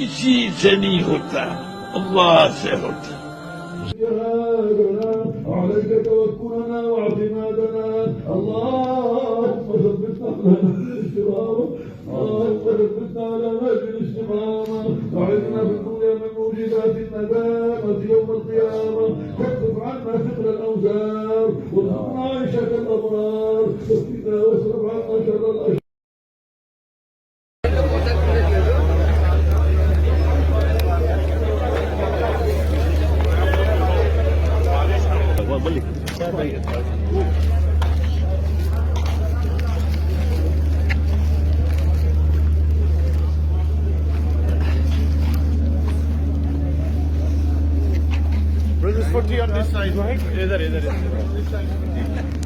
किसी से नहीं होता, अल्लाह से होता। عليك توكلنا واعتمادنا اللهم ثبتنا على الاستقامة اللهم ثبتنا على نهج الاستقامة وعدنا في الدنيا من موجبات الندامة يوم القيامة واكفف عنا ثقل الأوزار وارزقنا عيشة الأبرار واكفنا واصرف عنا شر الأشرار. Brothers 40 on this side, right? This side.